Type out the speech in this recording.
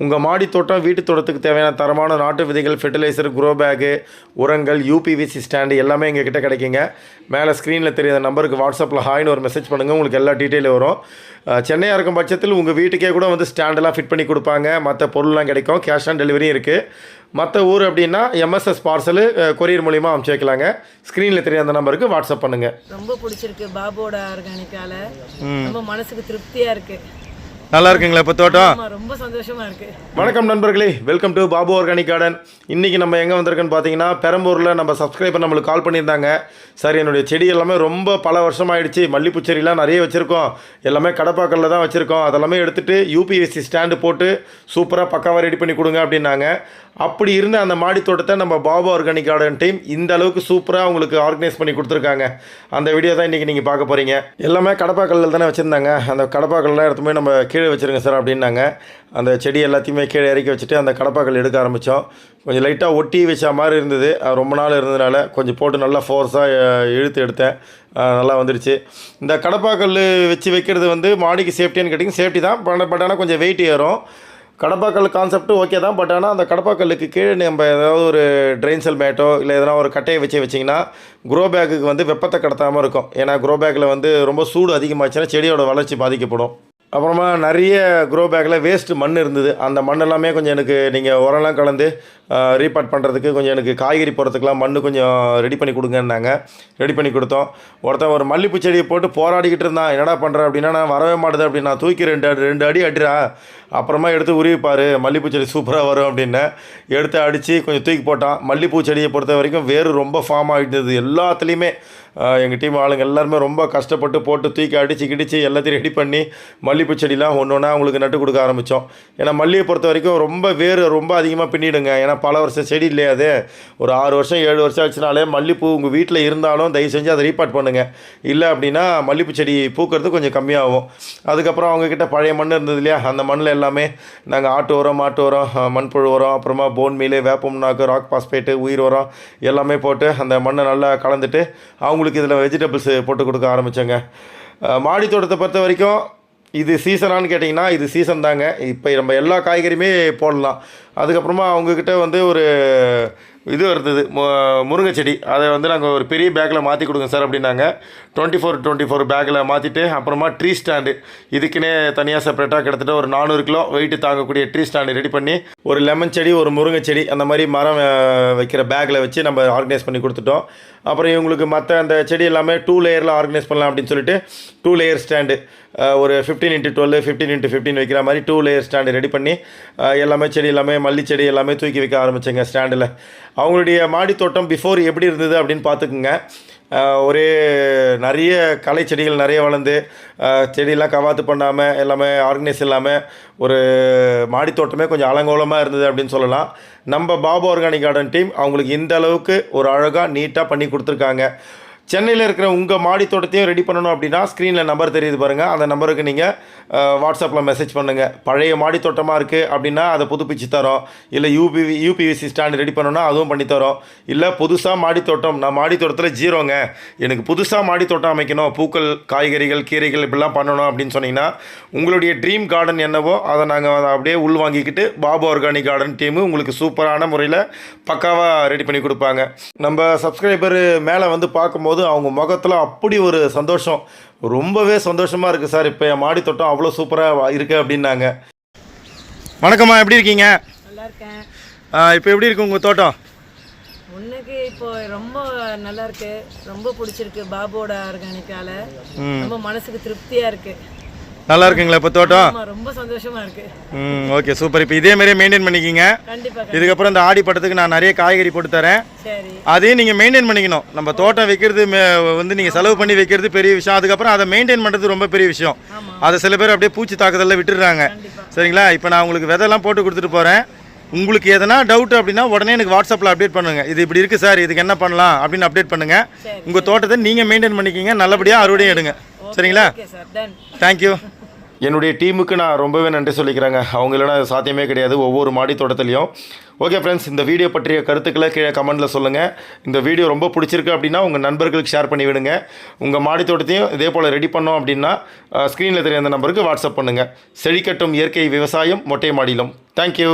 உங்கள் மாடி தோட்டம் வீட்டு தோட்டத்துக்கு தேவையான தரமான நாட்டு விதைகள், ஃபெர்டிலைசர், க்ரோ பேக்கு, உரங்கள், யூபிவிசி ஸ்டாண்டு எல்லாமே எங்கள் கிட்டே கிடைக்குங்க. மேலே ஸ்க்ரீனில் தெரியாத நம்பருக்கு வாட்ஸ்அப்பில் ஹாய்னு ஒரு மெசேஜ் பண்ணுங்கள், உங்களுக்கு எல்லா டீட்டெயிலும் வரும். சென்னையாக இருக்கும் பட்சத்தில் உங்கள் வீட்டுக்கே கூட வந்து ஸ்டாண்டெல்லாம் ஃபிட் பண்ணி கொடுப்பாங்க. மற்ற பொருள்லாம் கிடைக்கும். கேஷ் ஆன் டெலிவரியும் இருக்குது. மற்ற ஊர் அப்படின்னா எம்எஸ்எஸ் பார்சலு கொரியர் மூலிமா அனுப்பிச்சு வைக்கலாங்க. ஸ்க்ரீனில் தெரிய அந்த நம்பருக்கு வாட்ஸ்அப் பண்ணுங்கள். ரொம்ப பிடிச்சிருக்கு பாபுவோட ஆர்கானிக்கால. ரொம்ப மனசுக்கு திருப்தியாக இருக்குது. நல்லா இருக்குங்களா இப்போ தோட்டம்? ரொம்ப சந்தோஷமாக இருக்குது. வணக்கம் நண்பர்களே, welcome to Babu organic garden. இன்றைக்கி நம்ம எங்கே வந்திருக்கோன்னு பார்த்தீங்கன்னா, பெரம்பூரில் நம்ம சப்ஸ்கிரைபர் நம்மளுக்கு கால் பண்ணியிருந்தாங்க. சார், என்னுடைய செடி எல்லாமே ரொம்ப பல வருஷம் ஆகிடுச்சு, மல்லிப்பூ செடியெலாம் நிறைய வச்சுருக்கோம், எல்லாமே கடப்பாக்கல்ல தான் வச்சுருக்கோம், அதெல்லாமே எடுத்துகிட்டு யூபிஎஸ்சி ஸ்டாண்டு போட்டு சூப்பராக பக்காவாக ரெடி பண்ணி கொடுங்க அப்படின்னாங்க. அப்படி இருந்த அந்த மாடி தோட்டத்தை நம்ம பாபு ஆர்கானிக் கார்டன் டீம் இந்த அளவுக்கு சூப்பராக உங்களுக்கு ஆர்கனைஸ் பண்ணி கொடுத்துருக்காங்க. அந்த வீடியோ தான் இன்றைக்கி நீங்கள் பார்க்க போகிறீங்க. எல்லாமே கடப்பாக்கல்லில் தானே வச்சுருந்தாங்க. அந்த கடப்பாக்கல்லாம் எடுத்து போய் நம்ம கீழே வச்சுருங்க சார் அப்படின்னாங்க. அந்த செடி எல்லாத்தையுமே கீழே இறக்கி வச்சுட்டு அந்த கடப்பாக்கல் எடுக்க ஆரம்பித்தோம். கொஞ்சம் லைட்டாக ஒட்டி வச்ச மாதிரி இருந்தது. ரொம்ப நாள் இருந்ததுனால கொஞ்சம் போட்டு நல்லா ஃபோர்ஸாக இழுத்து எடுத்தேன். நல்லா வந்துடுச்சு. இந்த கடப்பாக்கல் வச்சு வைக்கிறது வந்து மாடிக்கு சேஃப்டின்னு கேட்டிங்க, சேஃப்டி தான். பட் ஆனால் கொஞ்சம் வெயிட் ஏறும். கடப்பாக்கல் கான்செப்ட்டு ஓகே தான். பட் ஆனால் அந்த கடப்பாக்கல்லுக்கு கீழே நம்ம ஏதாவது ஒரு ட்ரெயின் செல் மேட்டோ இல்லை எதனா ஒரு கட்டையை வச்சிங்கன்னா க்ரோ பேக்குக்கு வந்து வெப்பத்தை கடத்தாமல் இருக்கும். ஏன்னா க்ரோ பேக்கில் வந்து ரொம்ப சூடு அதிகமாச்சுன்னா செடியோட வளர்ச்சி பாதிக்கப்படும். அப்புறமா நிறைய க்ரோ பேக்கில் வேஸ்ட்டு மண் இருந்தது. அந்த மண் எல்லாமே கொஞ்சம் எனக்கு நீங்கள் உரம்லாம் கலந்து ரீபார்ட் பண்ணுறதுக்கு கொஞ்சம் எனக்கு காய்கறி போகிறதுக்கெலாம் மண் கொஞ்சம் ரெடி பண்ணி கொடுங்கன்னாங்க. ரெடி பண்ணி கொடுத்தோம். ஒருத்தன் ஒரு மல்லிப்பூ செடியை போட்டு போராடிக்கிட்டு இருந்தான். என்னடா பண்ணுற அப்படின்னா, நான் வரவே மாட்டேது அப்படின்னா, தூக்கி ரெண்டு அடி அடிறா, அப்புறமா எடுத்து உருவிப்பார், மல்லிப்பூ செடி சூப்பராக வரும் அப்படின்னு எடுத்து அடித்து கொஞ்சம் தூக்கி போட்டான். மல்லிப்பூ செடியை பொறுத்த வரைக்கும் வேறு ரொம்ப ஃபார்ம் ஆகிடுது. எல்லாத்துலேயுமே எங்கள் டீம் ஆளுங்க எல்லாருமே ரொம்ப கஷ்டப்பட்டு போட்டு தூக்கி அடித்து கிடிச்சு எல்லாத்தையும் ரெடி பண்ணி மல்லிப்பூ செடிலாம் ஒன்று ஒன்றா அவங்களுக்கு நட்டு கொடுக்க ஆரம்பித்தோம். ஏன்னா மல்லியை பொறுத்த வரைக்கும் ரொம்ப வேறு ரொம்ப அதிகமாக பின்னிடுங்க. ஏன்னா பல வருஷம் செடி இல்லையா, அது ஒரு 6 வருஷம் 7 வருஷம் ஆச்சுனாலே மல்லிப்பூ உங்கள் வீட்டில் இருந்தாலும் தயவு செஞ்சு அதை ரீபார்ட் பண்ணுங்கள். இல்லை அப்படின்னா மல்லிப்பூ செடி பூக்கிறது கொஞ்சம் கம்மியாகும். அதுக்கப்புறம் அவங்கக்கிட்ட பழைய மண் இருந்தது இல்லையா, அந்த மண்ணில் எல்லாமே நாங்கள் ஆட்டு உரம், மாட்டு உரம், மண்புழு உரம், அப்புறமா போன் மீல், வேப்பம்னாக்கு, ராக் பாஸ்பேட்டு, உயிர் உரம் எல்லாமே போட்டு அந்த மண்ணை நல்லா கலந்துட்டு அவங்களுக்கு இதில் வெஜிடபிள்ஸ் போட்டு கொடுக்க ஆரம்பித்தோங்க. மாடி தோட்டத்தை பொறுத்த வரைக்கும் இது சீசனானு கேட்டிங்கன்னா இது சீசன் தாங்க. இப்போ நம்ம எல்லா காய்கறியுமே போடலாம். அதுக்கப்புறமா அவங்கக்கிட்ட வந்து ஒரு இது இருந்தது, முருங்கை செடி. அதை வந்து நாங்கள் ஒரு பெரிய பேக்கில் மாற்றி கொடுங்க சார் அப்படின்னாங்க. 24x24 பேக்கில் மாற்றிட்டு அப்புறமா ட்ரீ ஸ்டாண்டு இதுக்குன்னே தனியாக செப்பரேட்டாக கிட்டத்தட்ட ஒரு 400 கிலோ வெயிட்டு தாங்கக்கூடிய ட்ரீ ஸ்டாண்டு ரெடி பண்ணி ஒரு லெமன் செடி, ஒரு முருங்கை செடி அந்த மாதிரி மரம் வைக்கிற பேக்கில் வச்சு நம்ம ஆர்கனைஸ் பண்ணி கொடுத்துட்டோம். அப்புறம் இவங்களுக்கு மற்ற அந்த செடி எல்லாமே 2 லேயரில் ஆர்கனைஸ் பண்ணலாம் அப்படின்னு சொல்லிட்டு 2 லேயர் ஸ்டாண்டு, ஒரு 15x12 15x15 வைக்கிற மாதிரி 2 லேயர் ஸ்டாண்டு ரெடி பண்ணி எல்லாமே செடி எல்லாமே மல்லி செடி எல்லாமே தூக்கி வைக்க ஆரம்பித்தேங்க ஸ்டாண்டில். அவங்களுடைய மாடி தோட்டம் பிஃபோர் எப்படி இருந்தது அப்படின்னு பார்த்துக்குங்க. ஒரே நிறைய களை செடிகள் நிறைய வளர்ந்து செடியெல்லாம் கவாத்து பண்ணாமல் எல்லாமே ஆர்கனைஸ் இல்லாமல் ஒரு மாடி தோட்டமே கொஞ்சம் அலங்கோலமாக இருந்தது அப்படின்னு சொல்லலாம். நம்ம பாபு ஆர்கானிக் கார்டன் டீம் அவங்களுக்கு இந்த அளவுக்கு ஒரு அழகாக நீட்டாக பண்ணி கொடுத்துருக்காங்க. சென்னையில் இருக்கிற உங்கள் மாடி தோட்டத்தையும் ரெடி பண்ணணும் அப்படின்னா ஸ்க்ரீனில் நம்பர் தெரியுது பாருங்கள், அந்த நம்பருக்கு நீங்கள் வாட்ஸ்அப்பில் மெசேஜ் பண்ணுங்கள். பழைய மாடி தோட்டமாக இருக்குது அப்படின்னா அதை புதுப்பிச்சு தரோம். இல்லை யூபிவிசி ஸ்டாண்ட் ரெடி பண்ணோன்னா அதுவும் பண்ணித்தரோம். இல்லை புதுசாக மாடி தோட்டம், நான் மாடி தோட்டத்தில் ஜீரோங்க, எனக்கு புதுசாக மாடி தோட்டம் அமைக்கணும், பூக்கள், காய்கறிகள், கீரைகள் இப்படிலாம் பண்ணணும் அப்படின்னு சொன்னிங்கன்னா உங்களுடைய ட்ரீம் கார்டன் என்னவோ அதை நாங்கள் அப்படியே உள்வாங்கிக்கிட்டு பாபு ஆர்கானிக் கார்டன் டீமு உங்களுக்கு சூப்பரான முறையில் பக்காவாக ரெடி பண்ணி கொடுப்பாங்க. நம்ம சப்ஸ்கிரைபர் மேலே வந்து பார்க்கும்போது அவங்க முகத்தில் அப்படி ஒரு சந்தோஷம், ரொம்பவே சந்தோஷமாக இருக்குது சார், இப்போ என் மாடி தோட்டம் அவ்வளோ சூப்பராக இருக்குது அப்படின்னாங்க. வணக்கம்மா, எப்படி இருக்கீங்க? நல்லா இருக்கேன். இப்போ எப்படி இருக்கு உங்கள் தோட்டம்? உனக்கு இப்போ ரொம்ப நல்லா இருக்கு, ரொம்ப பிடிச்சிருக்கு பாபுவோட ஆர்கானிக்கால. ரொம்ப மனசுக்கு திருப்தியாக இருக்குது. நல்லா இருக்குங்களா இப்போ தோட்டம்? ரொம்ப சந்தோஷமா இருக்கு. Okay, super. இப்போ இதே மாதிரியே மெயின்டைன் பண்ணிக்கிங்க. கண்டிப்பாக. இதுக்கப்புறம் இந்த ஆடி பட்டத்துக்கு நான் நிறைய காய்கறி போட்டு தரேன். சரி, அதையும் நீங்கள் மெயின்டைன் பண்ணிக்கணும். நம்ம தோட்டம் வைக்கிறது வந்து நீங்கள் செலவு பண்ணி வைக்கிறது பெரிய விஷயம், அதுக்கப்புறம் அதை மெயின்டைன் பண்ணுறது ரொம்ப பெரிய விஷயம். அதை சில பேர் அப்படியே பூச்சி தாக்குதலில் விட்டுடுறாங்க. சரிங்களா? இப்போ நான் உங்களுக்கு விதையெல்லாம் போட்டு கொடுத்துட்டு போகிறேன். உங்களுக்கு எதனா டவுட் அப்படின்னா உடனே எனக்கு வாட்ஸ்அப்பில் அப்டேட் பண்ணுங்கள். இது இப்படி இருக்குது சார், இதுக்கு என்ன பண்ணலாம் அப்படின்னு அப்டேட் பண்ணுங்கள். உங்கள் தோட்டத்தை நீங்கள் மெயின்டைன் பண்ணிக்கிங்க, நல்லபடியாக அறுவடையும் எடுங்க. சரிங்களா? தேங்க்யூ. என்னுடைய டீமுக்கு நான் ரொம்பவே நன்றி சொல்லிக்கிறேங்க. அவங்க இல்லைனா அது சாத்தியமே கிடையாது ஒவ்வொரு மாடி தோட்டத்துலையும். ஓகே ஃப்ரெண்ட்ஸ், இந்த வீடியோ பற்றிய கருத்துக்களை கீழே கமெண்ட்டில் சொல்லுங்கள். இந்த வீடியோ ரொம்ப பிடிச்சிருக்கு அப்படின்னா உங்கள் நண்பர்களுக்கு ஷேர் பண்ணி விடுங்க. உங்கள் மாடி தோட்டத்தையும் இதே போல் ரெடி பண்ணோம் அப்படின்னா ஸ்க்ரீனில் தெரிய அந்த நம்பருக்கு வாட்ஸ்அப் பண்ணுங்கள். செழிக்கட்டும் இயற்கை விவசாயம் மொட்டை மாடியிலும். தேங்க்யூ.